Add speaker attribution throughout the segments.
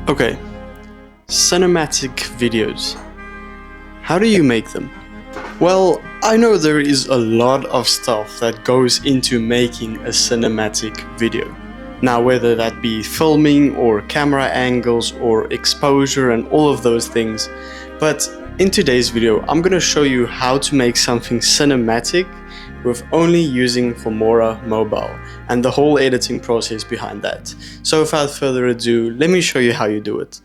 Speaker 1: Okay, cinematic videos. How do you make them? Well, I know there is a lot of stuff that goes into making a cinematic video. Now, whether that be filming or camera angles or exposure and all of those things. But in today's video, I'm going to show you how to make something cinematic with only using Filmora mobile and the whole editing process behind that. So without further ado, let me show you how you do it.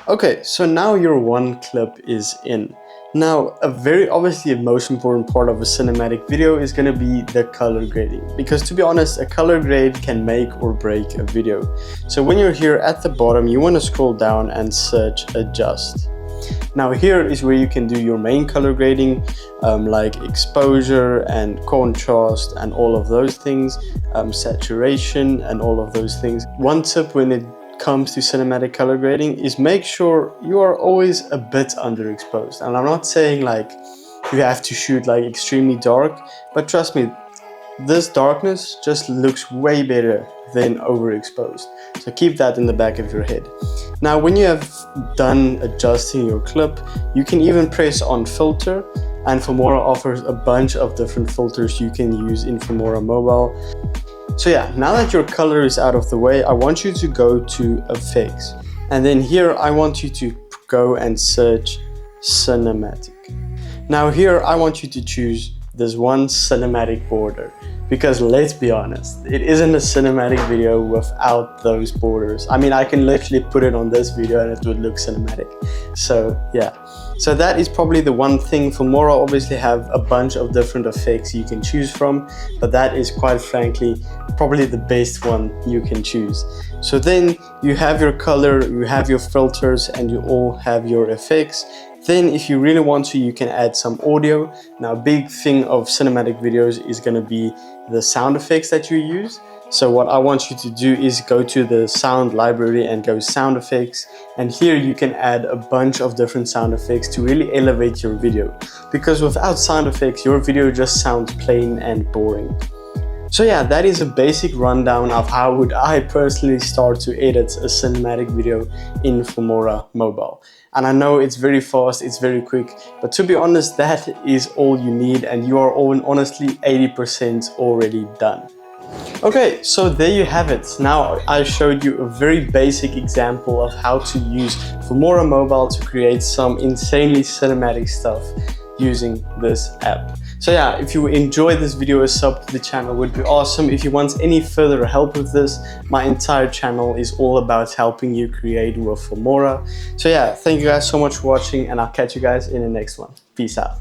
Speaker 1: Okay, so now your one clip is in. Now, a very obviously most important part of a cinematic video is going to be the color grading, because to be honest, a color grade can make or break a video. So when you're here at the bottom, you want to scroll down and search adjust. Now here is where you can do your main color grading, like exposure and contrast and all of those things, saturation and all of those things. One tip when it comes to cinematic color grading is make sure you are always a bit underexposed. And I'm not saying like you have to shoot like extremely dark, but trust me, this darkness just looks way better than overexposed. So keep that in the back of your head. Now when you have done adjusting your clip, you can even press on filter, and Filmora offers a bunch of different filters you can use in Filmora mobile. So yeah, now that your color is out of the way, I want you to go to effects, and then here I want you to go and search cinematic. Now here I want you to choose this one cinematic border, because let's be honest, it isn't a cinematic video without those borders. I mean, I can literally put it on this video and it would look cinematic. So yeah, so that is probably the one thing. Filmora obviously have a bunch of different effects you can choose from, but that is quite frankly probably the best one you can choose. So then you have your color, you have your filters, and you all have your effects. Then if you really want to, you can add some audio. Now, a big thing of cinematic videos is going to be the sound effects that you use. So what I want you to do is go to the sound library and go sound effects. And here you can add a bunch of different sound effects to really elevate your video. Because without sound effects, your video just sounds plain and boring. So yeah, that is a basic rundown of how would I personally start to edit a cinematic video in Filmora mobile. And I know it's very fast, it's very quick, but to be honest, that is all you need, and you are honestly 80% already done. Okay, so there you have it. Now I showed you a very basic example of how to use Filmora mobile to create some insanely cinematic stuff using this app. So yeah, if you enjoyed this video, a sub to the channel would be awesome. If you want any further help with this, my entire channel is all about helping you create with Filmora. So yeah, thank you guys so much for watching, and I'll catch you guys in the next one. Peace out.